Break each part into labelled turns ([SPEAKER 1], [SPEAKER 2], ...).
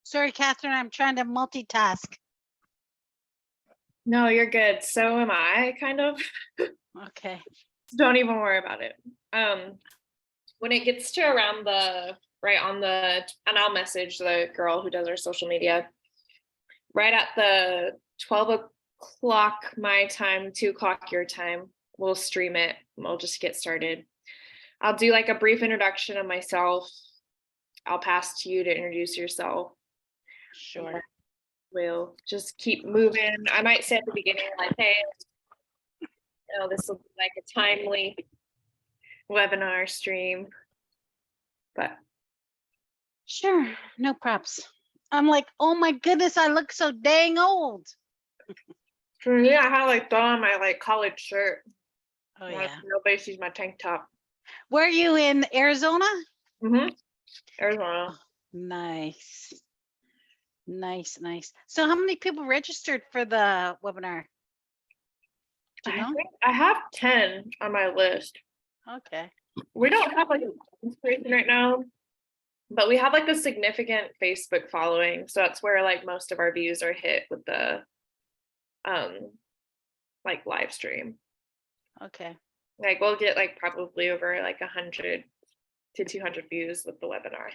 [SPEAKER 1] Sorry, Catherine, I'm trying to multitask.
[SPEAKER 2] No, you're good. So am I, kind of.
[SPEAKER 1] Okay.
[SPEAKER 2] Don't even worry about it. When it gets to around and I'll message the girl who does our social media, right at the 12 o'clock my time, 2 o'clock your time, we'll stream it. We'll just get started. I'll do like a brief introduction of myself. I'll pass to you to introduce yourself.
[SPEAKER 1] Sure.
[SPEAKER 2] We'll just keep moving. I might say at the beginning, like, hey, this will be like a timely webinar stream. But
[SPEAKER 1] sure, no props. I'm like, oh my goodness, I look so dang old.
[SPEAKER 2] yeah, I had like throw on my like college shirt.
[SPEAKER 1] Oh yeah.
[SPEAKER 2] Nobody sees my tank top.
[SPEAKER 1] Were you in Arizona?
[SPEAKER 2] Mm-hmm. Arizona.
[SPEAKER 1] Oh, nice. Nice. So how many people registered for the webinar? Do you know?
[SPEAKER 2] I think I have 10 on my list.
[SPEAKER 1] Okay.
[SPEAKER 2] We don't have like inspiration right now, but we have like a significant Facebook following. So that's where like most of our views are hit with the like live stream.
[SPEAKER 1] Okay.
[SPEAKER 2] Like we'll get like probably over like 100 to 200 views with the webinar.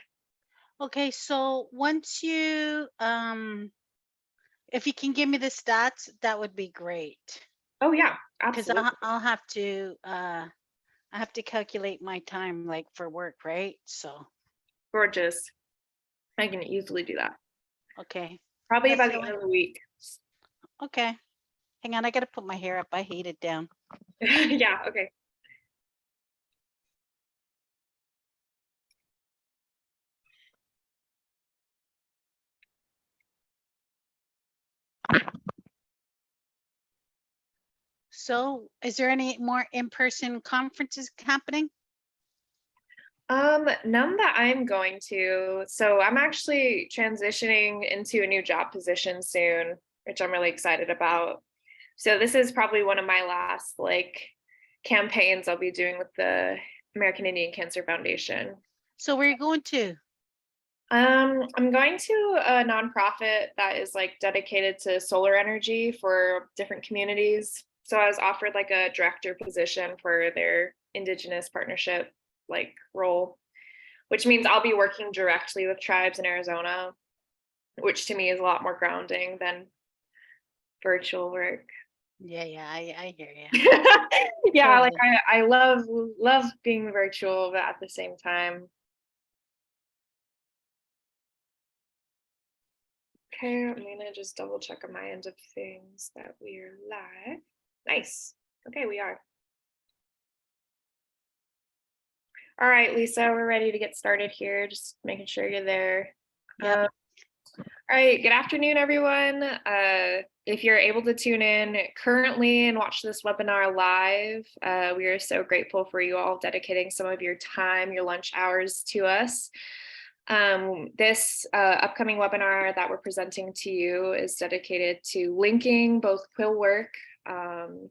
[SPEAKER 1] Okay, so once you if you can give me the stats, that would be great.
[SPEAKER 2] Oh yeah,
[SPEAKER 1] Because
[SPEAKER 2] absolutely.
[SPEAKER 1] I'll have to I have to calculate my time like for work, right? So
[SPEAKER 2] Gorgeous. I can easily do that.
[SPEAKER 1] okay.
[SPEAKER 2] Probably by
[SPEAKER 1] That's
[SPEAKER 2] the
[SPEAKER 1] the
[SPEAKER 2] end of the week.
[SPEAKER 1] Okay. Hang on, I gotta put my hair up. I hate it down.
[SPEAKER 2] yeah, okay.
[SPEAKER 1] So is there any more in-person conferences happening?
[SPEAKER 2] None that I'm going to. So I'm actually transitioning into a new job position soon, which I'm really excited about. So this is probably one of my last like campaigns I'll be doing with the American Indian Cancer Foundation.
[SPEAKER 1] So where are you going to?
[SPEAKER 2] I'm going to a nonprofit that is like dedicated to solar energy for different communities. So I was offered like a director position for their Indigenous partnership like role, which means I'll be working directly with tribes in Arizona, which to me is a lot more grounding than virtual work.
[SPEAKER 1] Yeah, I hear you.
[SPEAKER 2] yeah,
[SPEAKER 1] Totally.
[SPEAKER 2] like I love being virtual, but at the same time. Okay, I'm gonna just double check on my end of things that we're live. Nice. Okay, we are. All right, Lisa, we're ready to get started here. Just making sure you're there.
[SPEAKER 1] Yep.
[SPEAKER 2] All right, good afternoon, everyone. If you're able to tune in currently and watch this webinar live, we are so grateful for you all dedicating some of your time, your lunch hours to us. This upcoming webinar that we're presenting to you is dedicated to linking both Quillwork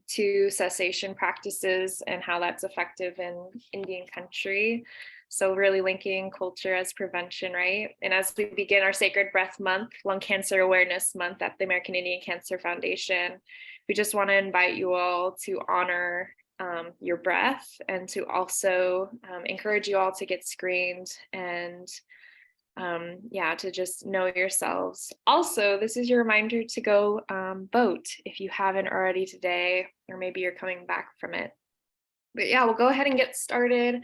[SPEAKER 2] to cessation practices and how that's effective in Indian country. So really linking culture as prevention, right? And as we begin our Sacred Breath Month, Lung Cancer Awareness Month at the American Indian Cancer Foundation, we just want to invite you all to honor your breath and to also encourage you all to get screened and to just know yourselves. Also, this is your reminder to go vote if you haven't already today, or maybe you're coming back from it. But yeah, we'll go ahead and get started.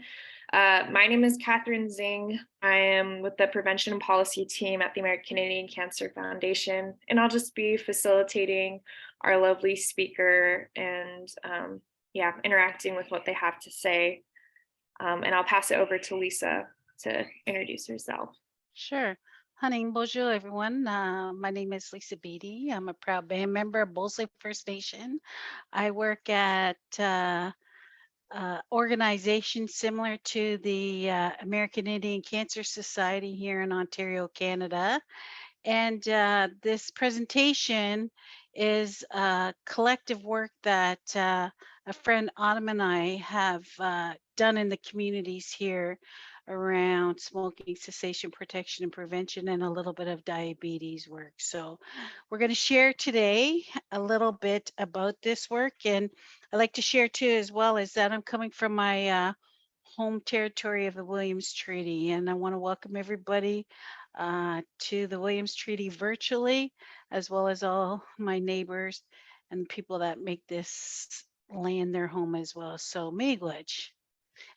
[SPEAKER 2] My name is Catherine Zing. I am with the Prevention and Policy team at the American Indian Cancer Foundation, and I'll just be facilitating our lovely speaker and interacting with what they have to say. And I'll pass it over to Lisa to introduce herself.
[SPEAKER 1] Sure. Honey, bonjour, everyone. My name is Lisa Beatty. I'm a proud band member of Bowsley First Nation. I work at organization similar to the American Indian Cancer Society here in Ontario, Canada. And this presentation is a collective work that a friend Autumn and I have done in the communities here around smoking cessation, protection, and prevention, and a little bit of diabetes work. So, we're going to share today a little bit about this work. And I'd like to share too, as well, is that I'm coming from my home territory of the Williams Treaty. And I want to welcome everybody to the Williams Treaty virtually, as well as all my neighbors and people that make this land their home as well. So, miigwech.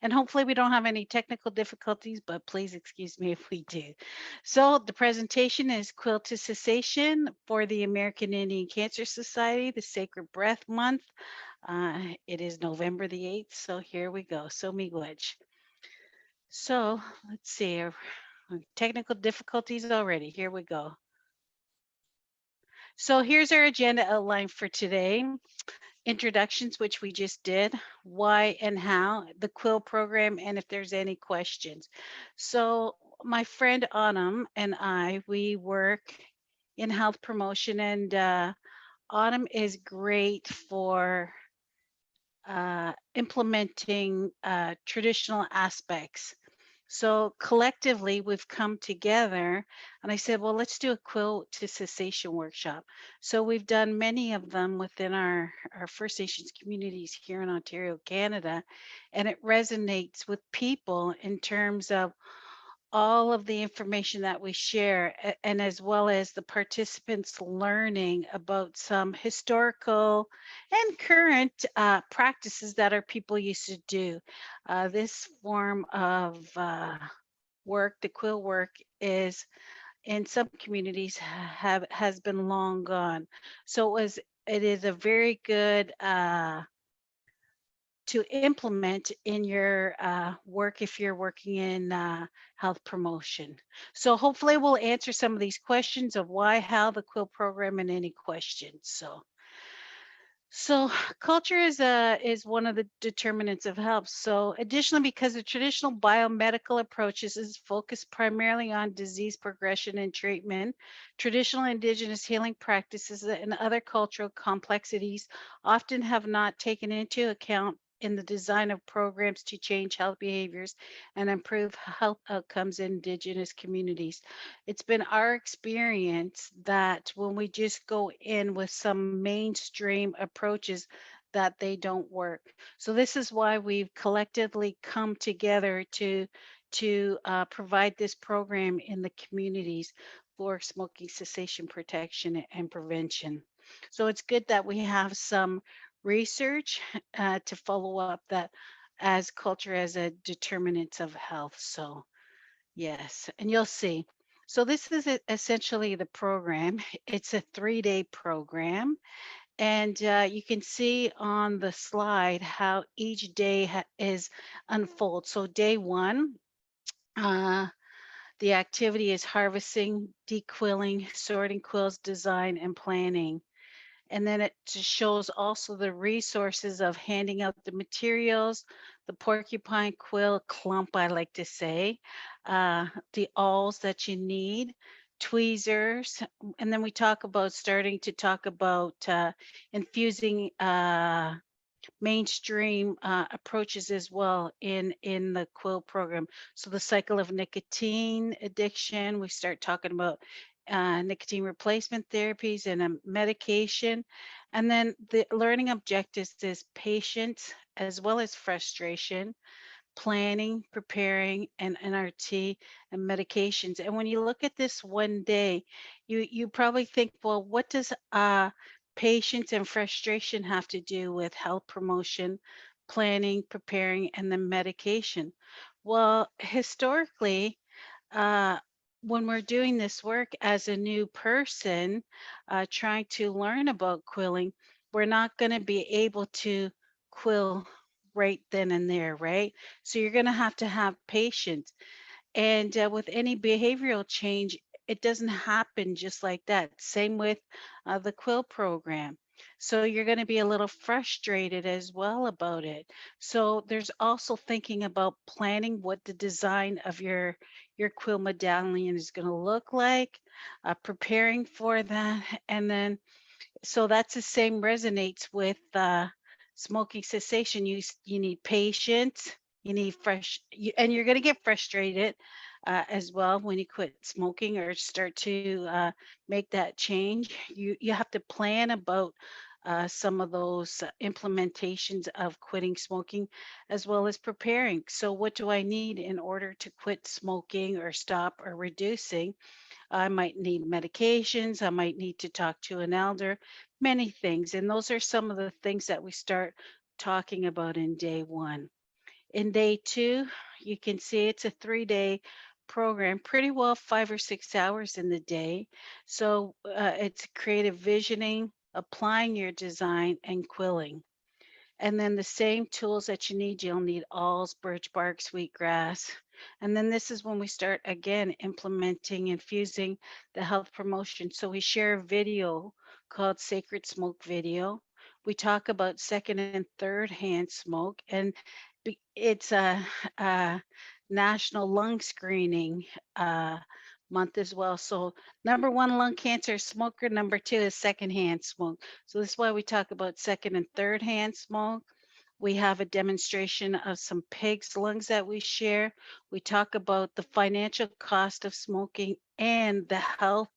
[SPEAKER 1] And hopefully we don't have any technical difficulties, but please excuse me if we do. So the presentation is Quill to Cessation for the American Indian Cancer Society, the Sacred Breath Month. It is November the 8th, so here we go. So miigwech. So let's see, technical difficulties already. Here we go. So here's our agenda outline for today. Introductions, which we just did, why and how, the Quill program, and if there's any questions. So my friend Autumn and I, we work in health promotion, and Autumn is great for implementing traditional aspects. So collectively, we've come together, and I said, well, let's do a Quill to Cessation workshop. So we've done many of them within our First Nations communities here in Ontario, Canada, and it resonates with people in terms of all of the information that we share, and as well as the participants learning about some historical and current practices that our people used to do. This form of work, the quill work, is in some communities have has been long gone. So it is a very good to implement in your work if you're working in health promotion. So hopefully we'll answer some of these questions of why, how, the quill program, and any questions. So culture is one of the determinants of health. So additionally, because the traditional biomedical approaches is focused primarily on disease progression and treatment, traditional indigenous healing practices and other cultural complexities often have not taken into account in the design of programs to change health behaviors and improve health outcomes in indigenous communities. It's been our experience that when we just go in with some mainstream approaches, that they don't work. So this is why we've collectively come together to provide this program in the communities for smoking cessation, protection, and prevention. So it's good that we have some research to follow up that as culture as a determinant of health. So yes, and you'll see. So this is essentially the program. It's a 3-day program, and you can see on the slide how each day is unfold. So day one, uh, the activity is harvesting, dequilling, sorting quills, design, and planning. And then it just shows also the resources of handing out the materials, the porcupine quill clump, I like to say, the awls that you need, tweezers. And then we talk about starting to talk about infusing mainstream approaches as well in the quill program. So the cycle of nicotine addiction, we start talking about nicotine replacement therapies and medication. And then the learning objectives is patience as well as frustration, planning, preparing, and NRT and medications. And when you look at this one day, you probably think, well, what does patience and frustration have to do with health promotion, planning, preparing, and then medication? Well, historically, uh, when we're doing this work as a new person, trying to learn about quilling, we're not going to be able to quill right then and there, right? So you're going to have patience. And with any behavioral change, it doesn't happen just like that. Same with the quill program. So you're going to be a little frustrated as well about it. So there's also thinking about planning what the design of your quill medallion is going to look like, preparing for that, and then so that's the same resonates with smoking cessation. You need patience, You need and you're going to get frustrated as well when you quit smoking or start to make that change. You have to plan about some of those implementations of quitting smoking, as well as preparing. So, what do I need in order to quit smoking or stop or reducing? I might need medications. I might need to talk to an elder, many things. And those are some of the things that we start talking about in day one. In day two, you can see it's a 3-day program, pretty well 5 or 6 hours in the day. So it's creative visioning, applying your design, and quilling. And then the same tools that you need, you'll need awls, birch bark, sweetgrass. And then this is when we start again implementing, infusing the health promotion. So we share a video called Sacred Smoke Video. We talk about second and third hand smoke, and it's a national lung screening uh, month as well. So number one, lung cancer smoker. Number two is secondhand smoke. So this is why we talk about second and third hand smoke. We have a demonstration of some pigs' lungs that we share. We talk about the financial cost of smoking and the health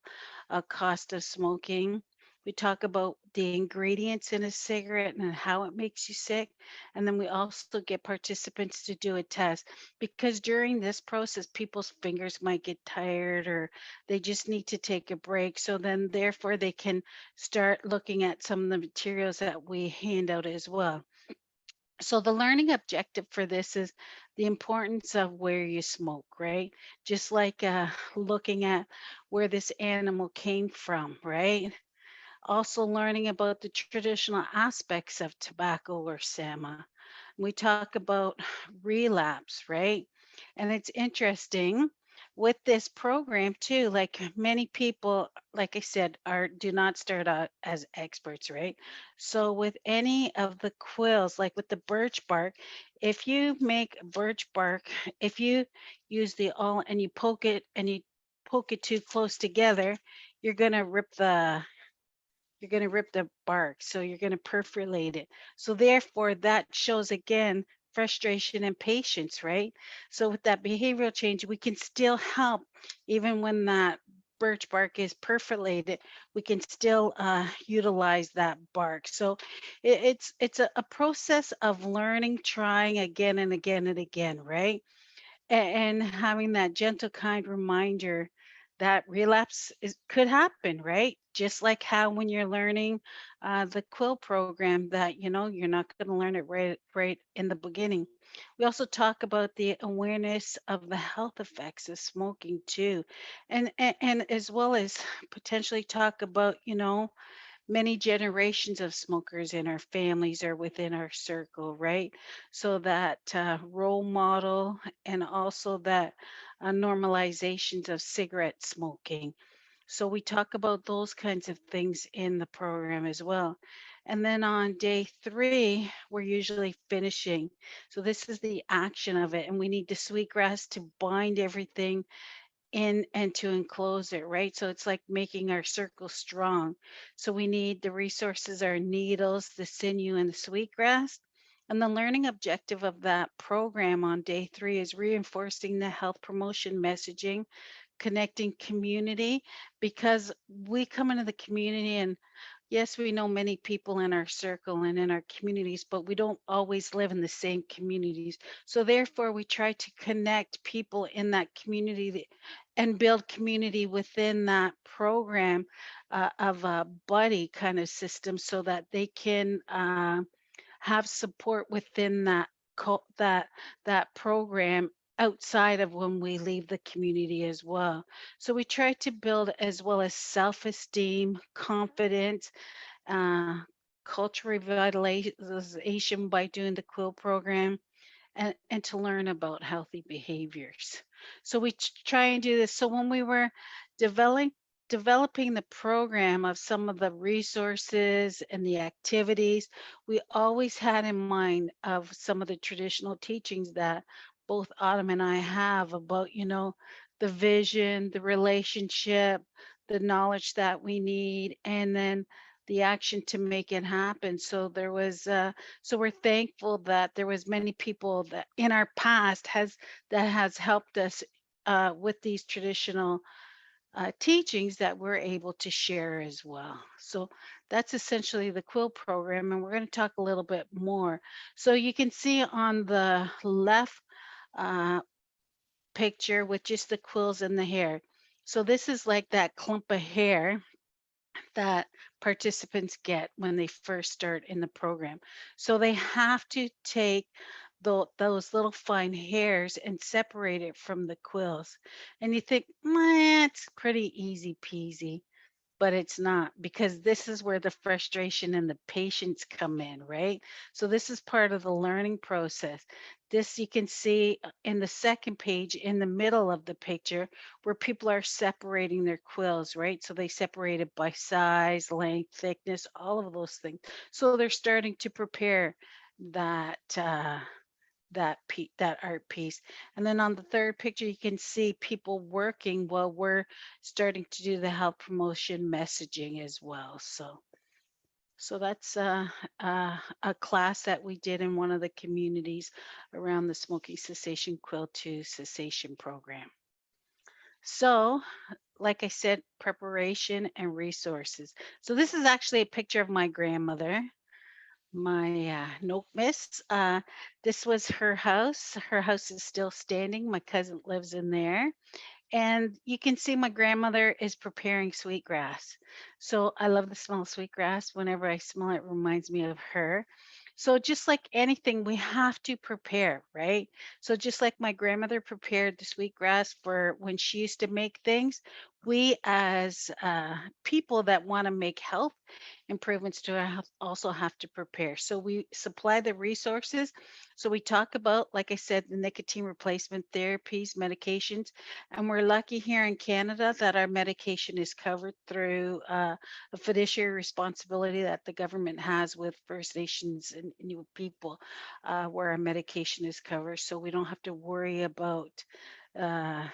[SPEAKER 1] cost of smoking. We talk about the ingredients in a cigarette and how it makes you sick. And then we also get participants to do a test because during this process, people's fingers might get tired or they just need to take a break. So then, therefore, they can start looking at some of the materials that we hand out as well. So the learning objective for this is the importance of where you smoke, right? Just like looking at where this animal came from, right? Also learning about the traditional aspects of tobacco or SAMA. We talk about relapse, right? And it's interesting with this program too, like many people, like I said, are do not start out as experts, right? So with any of the quills, like with the birch bark, if you make birch bark, if you use the awl and you poke it too close together, you're gonna rip the you're going to rip the bark. So you're going to perforate it. So therefore, that shows again frustration and patience, right? So with that behavioral change, we can still help even when that birch bark is perforated. We can still utilize that bark. So it's a process of learning, trying again and again and again, right? And having that gentle, kind reminder that relapse could happen, right? Just like how when you're learning the quill program, that you're not going to learn it right in the beginning. We also talk about the awareness of the health effects of smoking too, and as well as potentially talk about many generations of smokers in our families or within our circle, right? So that role model and also that normalizations of cigarette smoking. So we talk about those kinds of things in the program as well. And then on day three, we're usually finishing. So this is the action of it. And we need the sweetgrass to bind everything in and to enclose it, right? So it's like making our circle strong. So we need the resources, our needles, the sinew, and the sweetgrass. And the learning objective of that program on day three is reinforcing the health promotion messaging, connecting community, because we come into the community and yes, we know many people in our circle and in our communities, but we don't always live in the same communities. So therefore, we try to connect people in that community and build community within that program of a buddy kind of system so that they can have support within that program outside of when we leave the community as well. So we try to build as well as self-esteem, confidence, uh, cultural revitalization by doing the quill program and to learn about healthy behaviors. So we try and do this. So when we were developing developing the program of some of the resources and the activities, we always had in mind of some of the traditional teachings that both Autumn and I have about, the vision, the relationship, the knowledge that we need, and then the action to make it happen. So we're thankful that there was many people that in our past has helped us with these traditional teachings that we're able to share as well. So that's essentially the quill program, and we're going to talk a little bit more. So you can see on the left uh, picture with just the quills and the hair. So this is like that clump of hair that participants get when they first start in the program. So they have to take those little fine hairs and separate it from the quills. And you think, it's pretty easy peasy, but it's not, because this is where the frustration and the patience come in, right? So this is part of the learning process. This you can see in the second page in the middle of the picture where people are separating their quills, right? So they separate it by size, length, thickness, all of those things. So they're starting to prepare that that art piece. And then on the third picture, you can see people working while we're starting to do the health promotion messaging as well. So that's a class that we did in one of the communities around the smoking cessation quill to cessation program. So, like I said, preparation and resources. So this is actually a picture of my grandmother, my note miss. This was her house. Her house is still standing. My cousin lives in there. And you can see my grandmother is preparing sweetgrass. So I love the smell of sweetgrass. Whenever I smell it, it reminds me of her. So just like anything, we have to prepare, right? So just like my grandmother prepared the sweetgrass for when she used to make things, we as people that want to make health improvements to our health also have to prepare. So we supply the resources. So we talk about, like I said, the nicotine replacement therapies, medications, and we're lucky here in Canada that our medication is covered through a fiduciary responsibility that the government has with First Nations and Inuit people, where our medication is covered. So we don't have to worry about uh,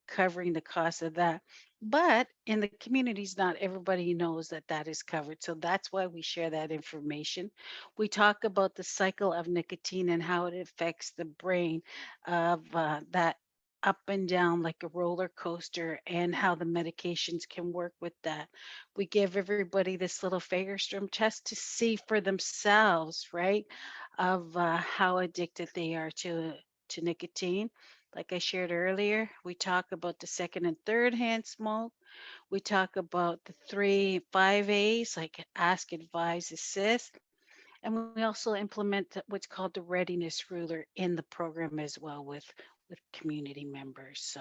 [SPEAKER 1] covering the cost of that. But in the communities, not everybody knows that that is covered. So that's why we share that information. We talk about the cycle of nicotine and how it affects the brain of that up and down like a roller coaster, and how the medications can work with that. We give everybody this little Fagerstrom test to see for themselves, right, of how addicted they are to nicotine. Like I shared earlier, we talk about the second and third hand smoke. We talk about the 5 A's, like ask, advise, assist. And we also implement what's called the readiness ruler in the program as well with community members.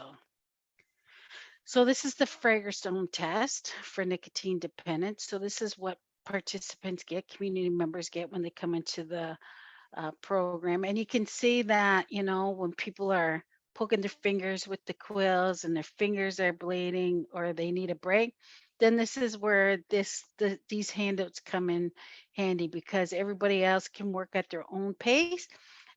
[SPEAKER 1] So this is the Fragerstone test for nicotine dependence. So this is what participants get, community members get when they come into the program. And you can see that, when people are poking their fingers with the quills and their fingers are bleeding or they need a break, then this is where these handouts come in handy, because everybody else can work at their own pace.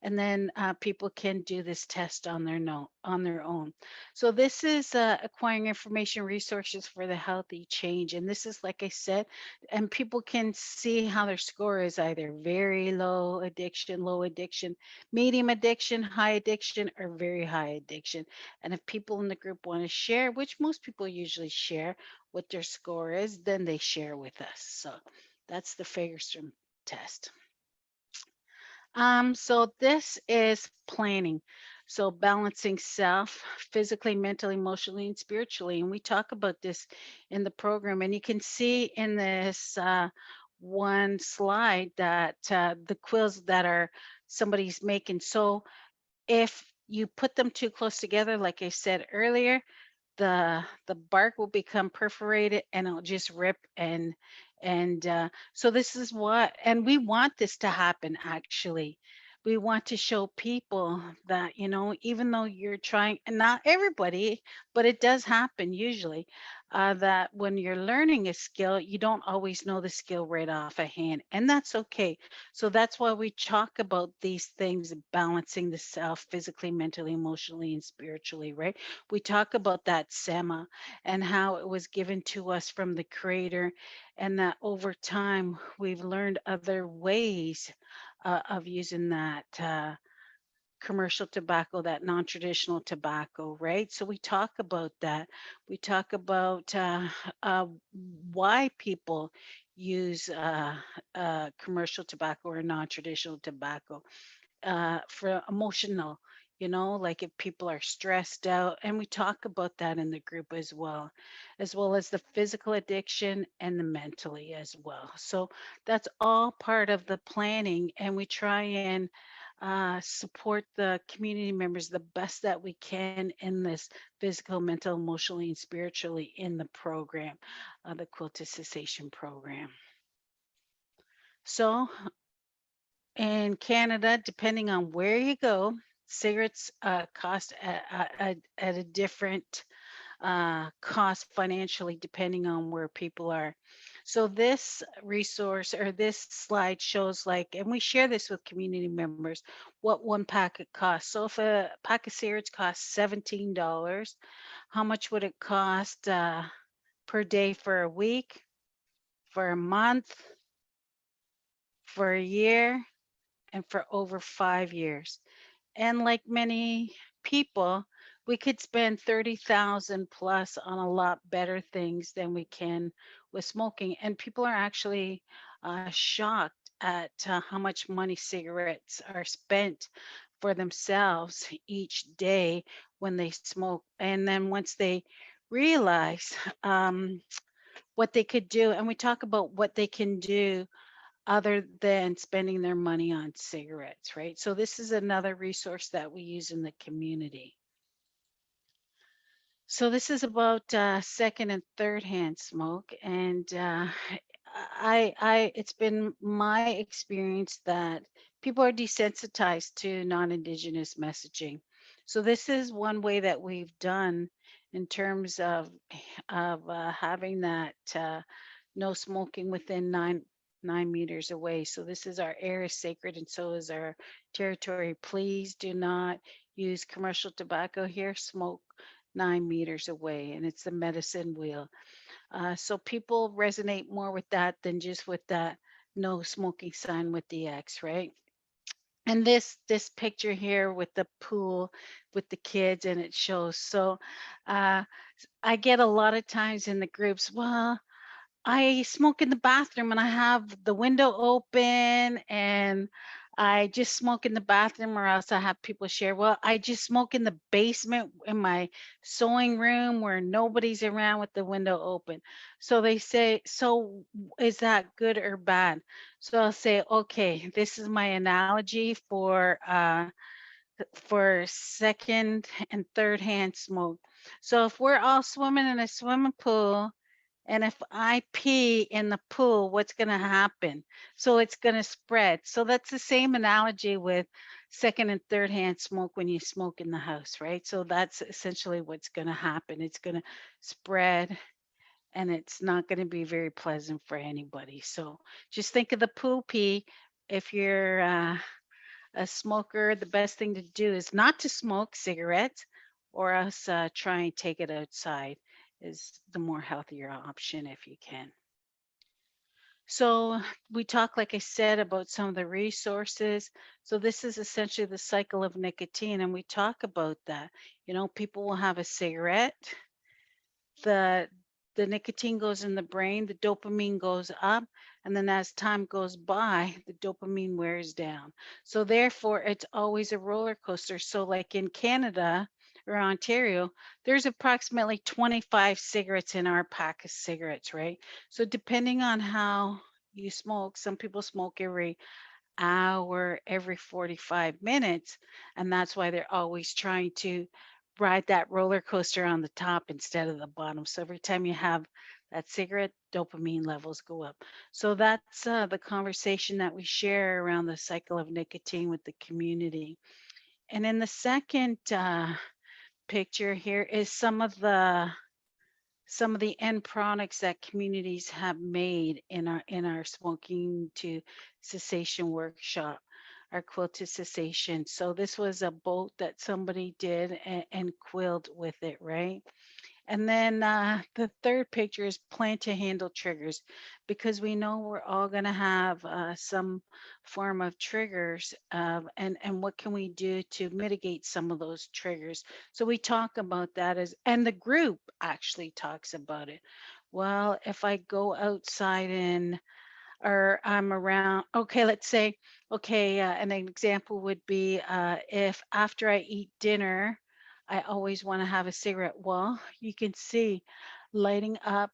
[SPEAKER 1] And then people can do this test on their on their own. So this is acquiring information resources for the healthy change. And this is, like I said, and people can see how their score is either very low addiction, medium addiction, high addiction, or very high addiction. And if people in the group want to share, which most people usually share what their score is, then they share with us. So that's the Fagerstrom test. So this is planning. So balancing self physically, mentally, emotionally, and spiritually. And we talk about this in the program. And you can see in this one slide that the quills that are somebody's making. So if you put them too close together, like I said earlier, the bark will become perforated and it'll just rip. And so this is what, and we want this to happen. Actually, we want to show people that, even though you're trying, and not everybody, but it does happen usually, that when you're learning a skill, you don't always know the skill right off a hand, and that's okay. So that's why we talk about these things, balancing the self physically, mentally, emotionally, and spiritually, right? We talk about that Sema and how it was given to us from the Creator, and that over time we've learned other ways of using that. Commercial tobacco, that non-traditional tobacco, right? So we talk about that. We talk about uh, why people use commercial tobacco or non-traditional tobacco for emotional, like if people are stressed out. And we talk about that in the group as well as the physical addiction and the mentally as well. So that's all part of the planning. And we try and support the community members the best that we can in this physical, mental, emotionally, and spiritually in the program, the Quill to Cessation program. So in Canada, depending on where you go, cigarettes cost at a different cost financially depending on where people are. So this resource or this slide shows like, and we share this with community members, what one packet costs. So if a pack of cigarettes costs $17, how much would it cost per day for a week, for a month, for a year, and for over 5 years? And like many people, we could spend 30,000 plus on a lot better things than we can with smoking. And people are actually shocked at how much money cigarettes are spent for themselves each day when they smoke. And then once they realize what they could do, and we talk about what they can do other than spending their money on cigarettes, right? So this is another resource that we use in the community. So this is about second and third hand smoke, and it's been my experience that people are desensitized to non-Indigenous messaging. So this is one way that we've done in terms of having that no smoking within 9 meters away. So this is our air is sacred, and so is our territory. Please do not use commercial tobacco here. Smoke 9 meters away, and it's the medicine wheel. So people resonate more with that than just with that no smoking sign with the X, right? And this picture here with the pool with the kids, and it shows. So uh, I get a lot of times in the groups, well, I smoke in the bathroom and I have the window open and I just smoke in the bathroom, or else I have people share, well, I just smoke in the basement in my sewing room where nobody's around with the window open. So they say, so is that good or bad? So I'll say, okay, this is my analogy for second and third hand smoke. So if we're all swimming in a swimming pool and if I pee in the pool, what's going to happen? So it's going to spread. So that's the same analogy with second and third hand smoke when you smoke in the house, right? So that's essentially what's going to happen. It's going to spread and it's not going to be very pleasant for anybody. So just think of the pool pee. If you're a smoker, the best thing to do is not to smoke cigarettes or else try and take it outside is the more healthier option if you can. So we talk, like I said, about some of the resources. So this is essentially the cycle of nicotine, and we talk about that. People will have a cigarette, the the nicotine goes in the brain, the dopamine goes up, and then as time goes by, the dopamine wears down. So therefore, it's always a roller coaster. So like in Canada or Ontario, there's approximately 25 cigarettes in our pack of cigarettes, right? So depending on how you smoke, some people smoke every hour, every 45 minutes, and that's why they're always trying to ride that roller coaster on the top instead of the bottom. So every time you have that cigarette, dopamine levels go up. So that's the conversation that we share around the cycle of nicotine with the community. And in the second picture here is some of the end products that communities have made in our smoking to cessation workshop, our quilt to cessation. So this was a boat that somebody did and quilled with it, right? And then the third picture is plan to handle triggers, because we know we're all going to have some form of triggers, and what can we do to mitigate some of those triggers. So we talk about that, as and the group actually talks about it. Well, if I go outside and or I'm around, okay, let's say, okay, an example would be if after I eat dinner, I always want to have a cigarette. Well, you can see lighting up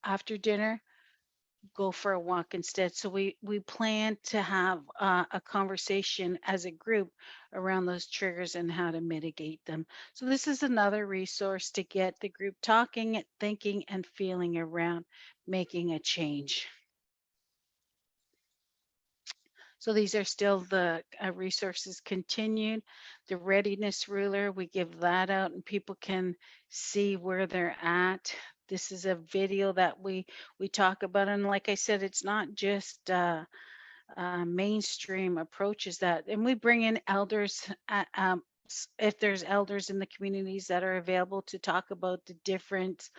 [SPEAKER 1] after dinner, go for a walk instead. So we plan to have a conversation as a group around those triggers and how to mitigate them. So this is another resource to get the group talking, thinking, and feeling around making a change. So these are still the resources continued. The readiness ruler, we give that out and people can see where they're at. This is a video that we talk about, and like I said, it's not just mainstream approaches that, and we bring in elders if there's elders in the communities that are available to talk about the difference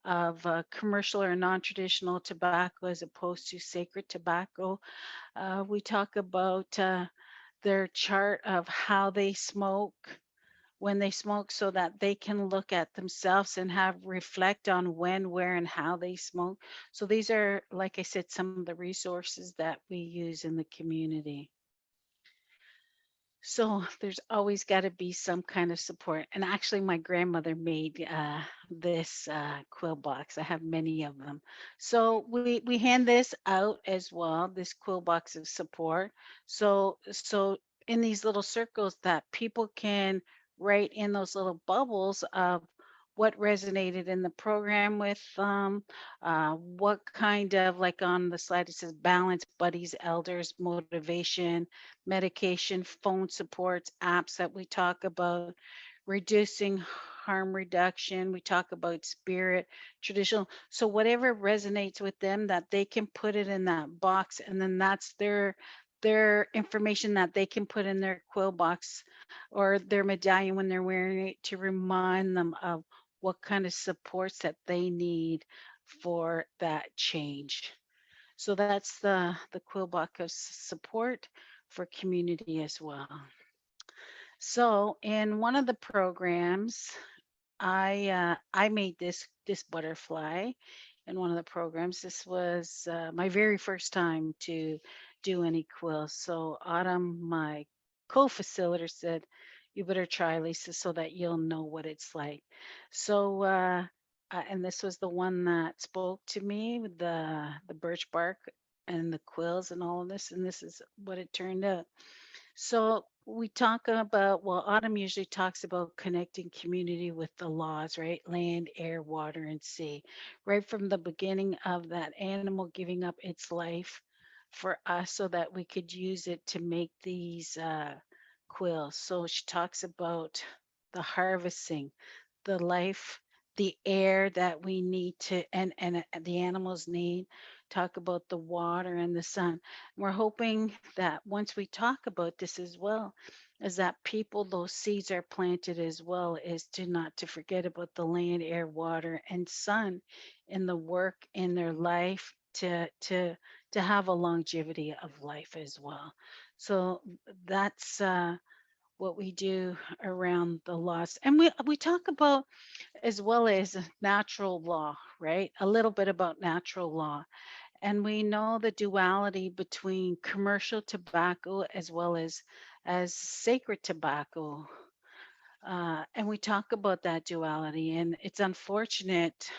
[SPEAKER 1] of commercial or non-traditional tobacco as opposed to sacred tobacco. We talk about their chart of how they smoke when they smoke, so that they can look at themselves and have reflect on when, where, and how they smoke. So these are, like I said, some of the resources that we use in the community. So there's always got to be some kind of support. And actually, my grandmother made this quill box. I have many of them. So we hand this out as well. This quill box of support. So in these little circles that people can write in those little bubbles of what resonated in the program with them, what kind of, like on the slide it says balance, buddies, elders, motivation, medication, phone supports, apps that we talk about, reducing harm reduction. We talk about spirit, traditional. So whatever resonates with them, that they can put it in that box, and then that's their information that they can put in their quill box or their medallion when they're wearing it, to remind them of what kind of supports that they need for that change. So that's the Quillbuck of support for community as well. So in one of the programs, I made this butterfly in one of the programs. This was my very first time to do any quills. So Autumn, my co-facilitator, said, "You better try, Lisa, so that you'll know what it's like." So and this was the one that spoke to me with the birch bark and the quills and all of this, and this is what it turned out. So we talk about, well, Autumn usually talks about connecting community with the laws, right? Land, air, water, and sea. Right from the beginning of that animal giving up its life for us so that we could use it to make these quills. So she talks about the harvesting, the life, the air that we need to, and the animals need. Talk about the water and the sun. We're hoping that once we talk about this as well, is that people, those seeds are planted as well, is to not to forget about the land, air, water, and sun in the work in their life, to have a longevity of life as well. So that's what we do around the loss. And we talk about as well as natural law, right? A little bit about natural law. And we know the duality between commercial tobacco as well as sacred tobacco. And we talk about that duality. And it's unfortunate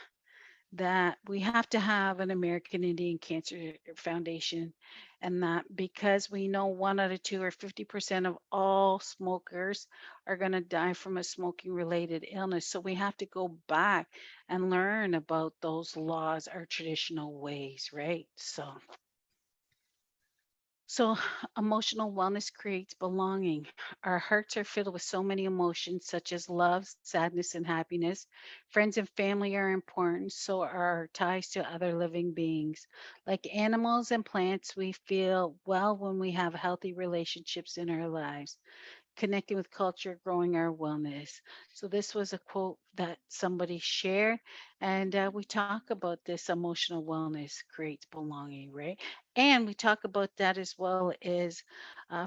[SPEAKER 1] that we have to have an American Indian Cancer Foundation, and that because we know 1 out of 2 or 50% of all smokers are going to die from a smoking related illness. So we have to go back and learn about those laws, our traditional ways, right? So, emotional wellness creates belonging. Our hearts are filled with so many emotions, such as love, sadness, and happiness. Friends and family are important, so are our ties to other living beings. Like animals and plants, we feel well when we have healthy relationships in our lives, connecting with culture, growing our wellness. So, this was a quote that somebody shared, and we talk about this emotional wellness creates belonging, right? And we talk about that as well as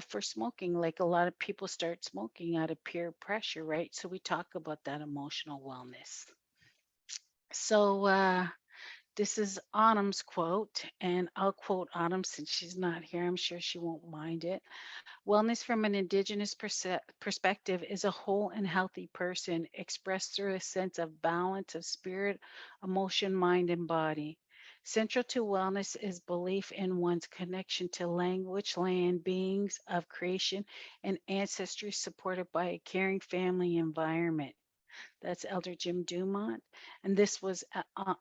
[SPEAKER 1] for smoking. Like a lot of people start smoking out of peer pressure, right? So, we talk about that emotional wellness. So, this is Autumn's quote, and I'll quote Autumn since she's not here. I'm sure she won't mind it. Wellness from an Indigenous perspective is a whole and healthy person expressed through a sense of balance of spirit, emotion, mind, and body. Central to wellness is belief in one's connection to language, land, beings of creation, and ancestry supported by a caring family environment. That's Elder Jim Dumont. And this was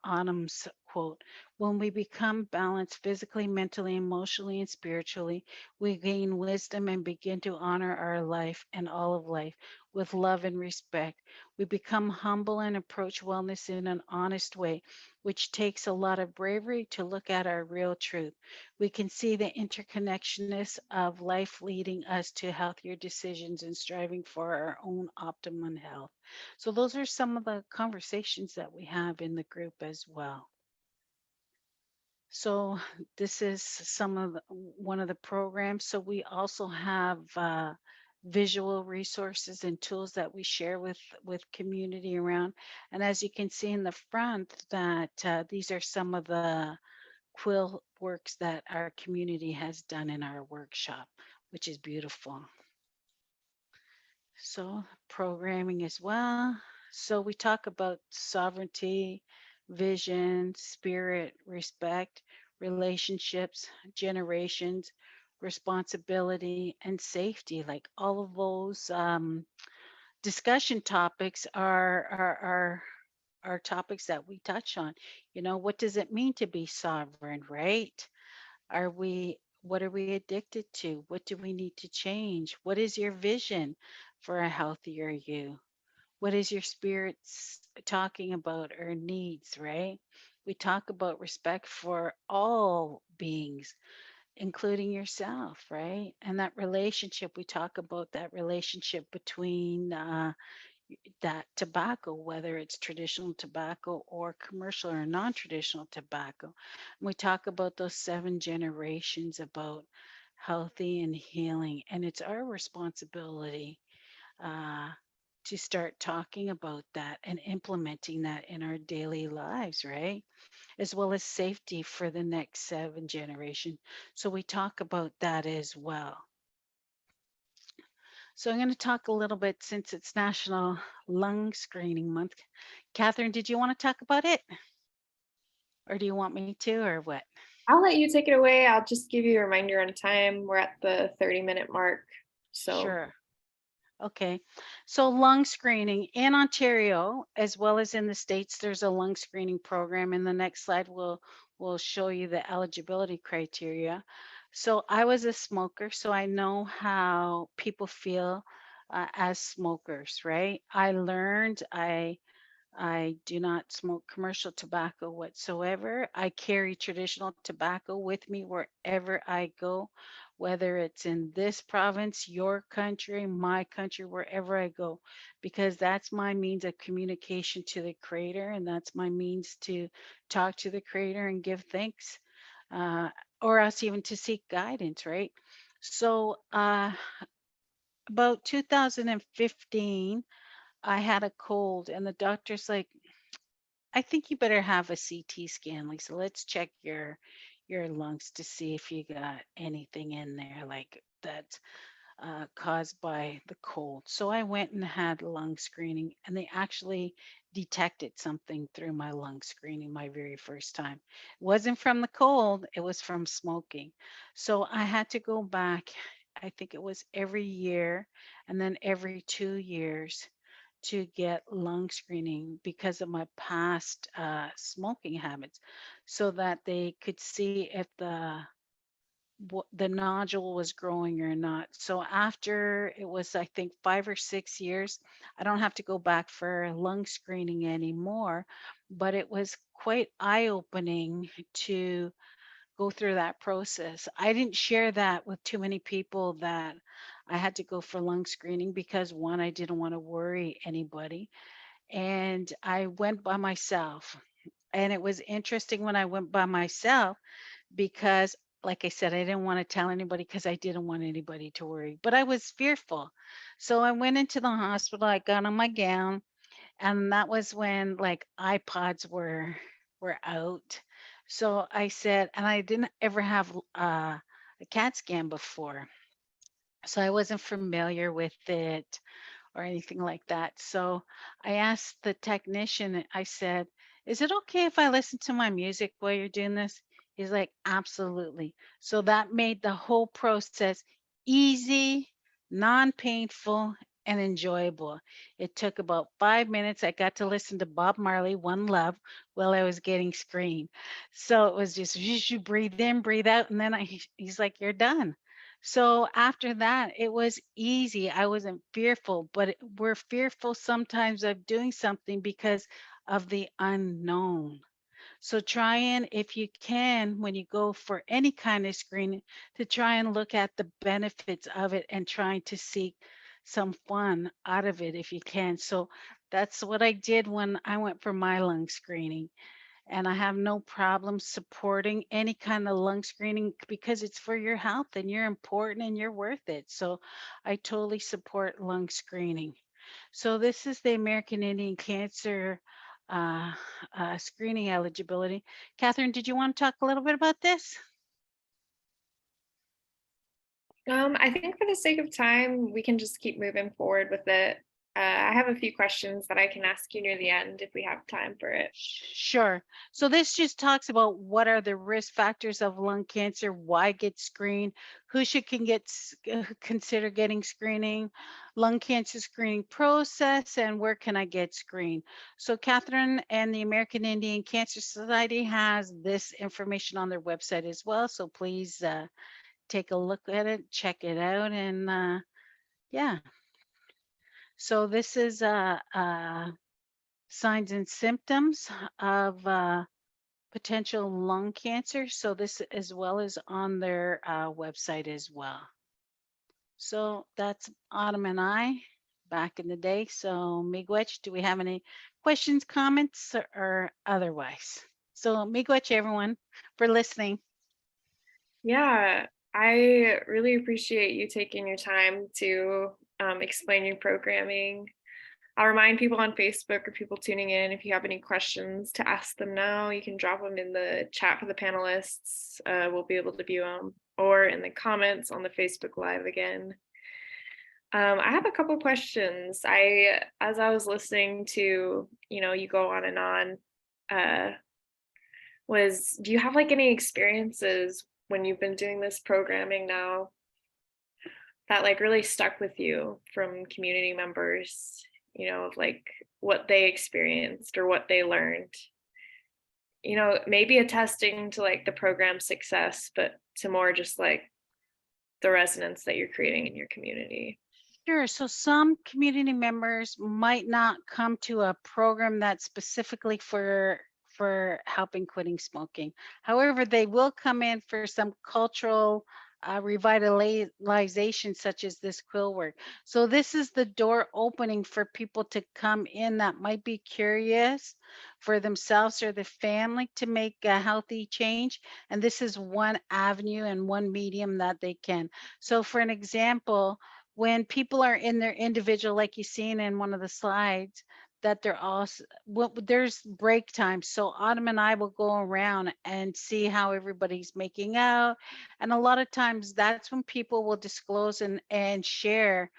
[SPEAKER 1] Autumn's quote. When we become balanced physically, mentally, emotionally, and spiritually, we gain wisdom and begin to honor our life and all of life with love and respect. We become humble and approach wellness in an honest way, which takes a lot of bravery to look at our real truth. We can see the interconnectedness of life leading us to healthier decisions and striving for our own optimum health. So those are some of the conversations that we have in the group as well. So this is one of the programs. So we also have visual resources and tools that we share with community around. And as you can see in the front, that these are some of the quill works that our community has done in our workshop, which is beautiful. So, programming as well. So, we talk about sovereignty, vision, spirit, respect, relationships, generations, responsibility, and safety. Like all of those discussion topics are topics that we touch on. You know, what does it mean to be sovereign, right? What are we addicted to? What do we need to change? What is your vision for a healthier you? What is your spirit's talking about or needs, right? We talk about respect for all beings, including yourself, right? And that relationship, we talk about that relationship between that tobacco, whether it's traditional tobacco or commercial or non traditional tobacco. And we talk about those 7 generations about healthy and healing. And it's our responsibility uh, to start talking about that and implementing that in our daily lives, right? As well as safety for the next 7 generation. So we talk about that as well. So I'm going to talk a little bit since it's National Lung Screening Month. Catherine, did you want to talk about it? Or do you want me to, or what?
[SPEAKER 2] I'll let you take it away. I'll just give you a reminder on time. We're at the 30-minute mark. So,
[SPEAKER 1] Sure. Okay. So lung screening in Ontario, as well as in the States, there's a lung screening program. In the next slide, we'll show you the eligibility criteria. So I was a smoker, so I know how people feel as smokers, right? I do not smoke commercial tobacco whatsoever. I carry traditional tobacco with me wherever I go, whether it's in this province, your country, my country, wherever I go, because that's my means of communication to the Creator, and that's my means to talk to the Creator and give thanks, uh, or else even to seek guidance, right? So, about 2015, I had a cold, and the doctor's like, I think you better have a CT scan, Lisa. Let's check your lungs to see if you got anything in there like that's caused by the cold. So I went and had lung screening, and they actually detected something through my lung screening my very first time. It wasn't from the cold, it was from smoking. So I had to go back, I think it was every year, and then every 2 years to get lung screening because of my past smoking habits so that they could see if the the nodule was growing or not. So after it was, I think, 5 or 6 years, I don't have to go back for lung screening anymore. But it was quite eye opening to go through that process. I didn't share that with too many people that I had to go for lung screening because one, I didn't want to worry anybody. And I went by myself. And it was interesting when I went by myself because, like I said, I didn't want to tell anybody because I didn't want anybody to worry, but I was fearful. So I went into the hospital, I got on my gown, and that was when like iPods were out. So I said, and I didn't ever have a CAT scan before. So I wasn't familiar with it or anything like that. So I asked the technician, I said, "Is it okay if I listen to my music while you're doing this?" He's like, "Absolutely." So that made the whole process easy, non painful, and enjoyable. It took about 5 minutes. I got to listen to Bob Marley, One Love, while I was getting screened. So it was just you breathe in, breathe out, and then he's like, "You're done." So after that, it was easy. I wasn't fearful, but we're fearful sometimes of doing something because of the unknown. So try and, if you can, when you go for any kind of screening, to try and look at the benefits of it and trying to seek some fun out of it if you can. So that's what I did when I went for my lung screening, and I have no problem supporting any kind of lung screening because it's for your health and you're important and you're worth it. So I totally support lung screening. So this is the American Indian Cancer uh, screening eligibility. Catherine, did you want to talk a little bit about this?
[SPEAKER 2] I think for the sake of time, we can just keep moving forward with it. I have a few questions that I can ask you near the end if we have time for it.
[SPEAKER 1] Sure. So this just talks about what are the risk factors of lung cancer, why get screened, who should can get consider getting screening, lung cancer screening process, and where can I get screened. So Catherine and the American Indian Cancer Society has this information on their website as well. So please take a look at it, check it out, and yeah. So this is signs and symptoms of potential lung cancer. So this as well is on their website as well. So that's Autumn and I back in the day. So Miigwech, do we have any questions, comments, or otherwise? So Miigwech, everyone, for listening.
[SPEAKER 2] Yeah, I really appreciate you taking your time to explain your programming. I'll remind people on Facebook or people tuning in, if you have any questions to ask them now, you can drop them in the chat for the panelists. We'll be able to view them, or in the comments on the Facebook Live again. I have a couple questions. As I was listening to, you go on and on, uh, do you have like any experiences when you've been doing this programming now that like really stuck with you from community members, of like what they experienced or what they learned? Maybe attesting to like the program success, but to more just like the resonance that you're creating in your community.
[SPEAKER 1] Sure. So some community members might not come to a program that's specifically for helping quitting smoking. However, they will come in for some cultural revitalization, such as this quill work. So this is the door opening for people to come in that might be curious for themselves or the family to make a healthy change. And this is one avenue and one medium that they can. So for an example, when people are in their individual, like you seen in one of the slides, that they're all well, there's break time. So Autumn and I will go around and see how everybody's making out. And a lot of times that's when people will disclose and share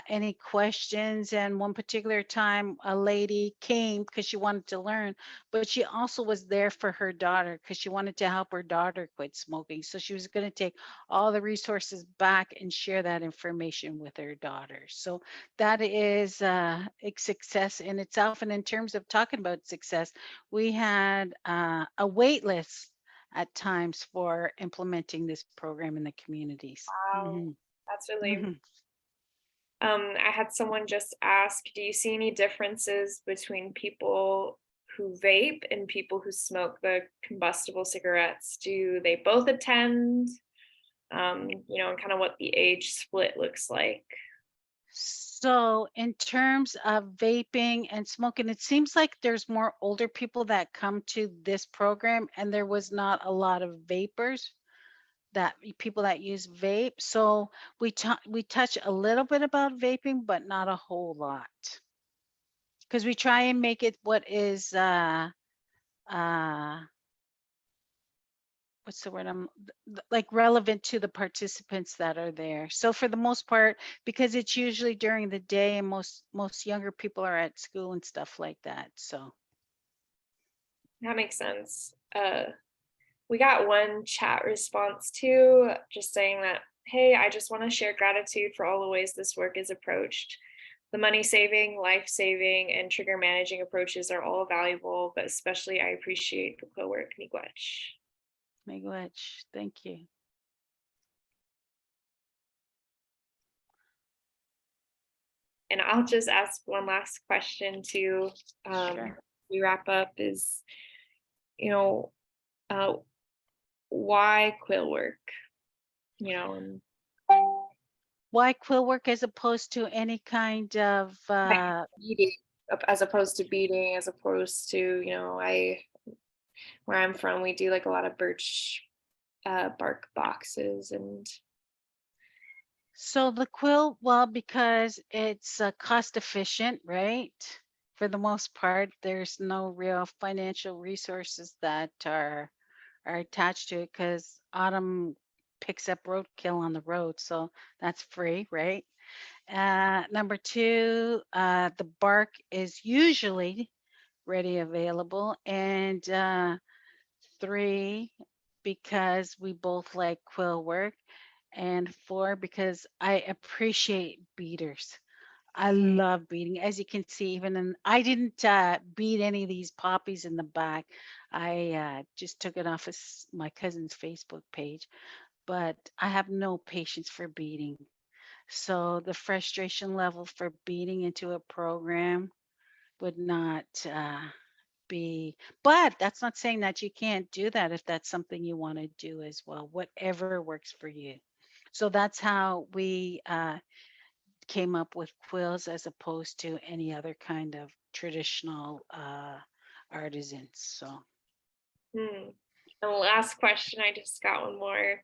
[SPEAKER 1] any questions. And one particular time, a lady came because she wanted to learn, but she also was there for her daughter because she wanted to help her daughter quit smoking. So she was going to take all the resources back and share that information with her daughter. So that is a success in itself. And in terms of talking about success, we had a wait list at times for implementing this program in the communities.
[SPEAKER 2] Wow, that's really.
[SPEAKER 1] Mhm.
[SPEAKER 2] I had someone just ask, do you see any differences between people who vape and people who smoke the combustible cigarettes? Do they both attend? And kind of what the age split looks like.
[SPEAKER 1] So, in terms of vaping and smoking, it seems like there's more older people that come to this program, and there was not a lot of vapors people that use vape. So we touch a little bit about vaping, but not a whole lot, because we try and make it what is uh what's the word like relevant to the participants that are there. So for the most part, because it's usually during the day and most younger people are at school and stuff like that. So
[SPEAKER 2] That makes sense. We got one chat response too, just saying that, hey, I just want to share gratitude for all the ways this work is approached. The money saving, life saving, and trigger managing approaches are all valuable, but especially I appreciate the Quillwork miigwech.
[SPEAKER 1] miigwech, thank you.
[SPEAKER 2] And I'll just ask one last question to
[SPEAKER 1] Sure.
[SPEAKER 2] we wrap up is, you know, uh, why quill work? And
[SPEAKER 1] Why quill work as opposed to any kind of
[SPEAKER 2] like beading, as opposed to beading, as opposed to, where I'm from, we do like a lot of birch bark boxes and
[SPEAKER 1] so the quill, well, because it's cost efficient, right? For the most part, there's no real financial resources that are attached to it because Autumn picks up roadkill on the road, so that's free, right? Number two, the bark is usually ready available, and three, because we both like quill work, and four, because I appreciate beaters. I
[SPEAKER 2] mm,
[SPEAKER 1] love beading. As you can see, even in I didn't bead any of these poppies in the back. I just took it off of my cousin's Facebook page, but I have no patience for beading. So the frustration level for beading into a program would not be, but that's not saying that you can't do that if that's something you want to do as well, whatever works for you. So that's how we came up with quills as opposed to any other kind of traditional artisans. So
[SPEAKER 2] and the last question, I just got one more.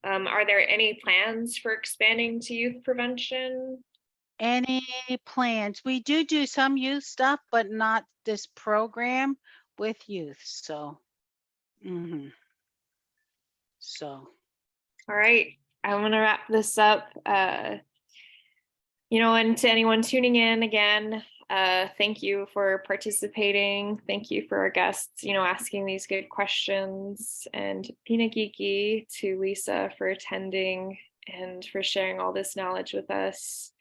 [SPEAKER 2] Are there any plans for expanding to youth prevention?
[SPEAKER 1] any plans? We do some youth stuff, but not this program with youth. So, mhm. So
[SPEAKER 2] All right, I'm gonna wrap this up. And to anyone tuning in again, thank you for participating. Thank you for our guests, asking these good questions, and Pina Geeky to Lisa for attending and for sharing all this knowledge with us.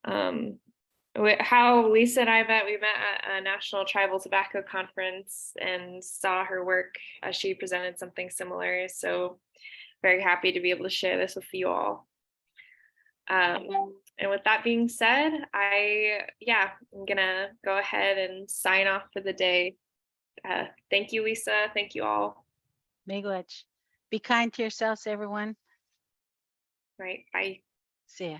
[SPEAKER 2] How Lisa and I met, we met at a National Tribal Tobacco Conference and saw her work as she presented something similar. So very happy to be able to share this with you all. And with that being said, I'm gonna go ahead and sign off for the day. Thank you, Lisa. Thank you all.
[SPEAKER 1] miigwech. Be kind to yourselves, everyone.
[SPEAKER 2] Right. Bye.
[SPEAKER 1] See ya.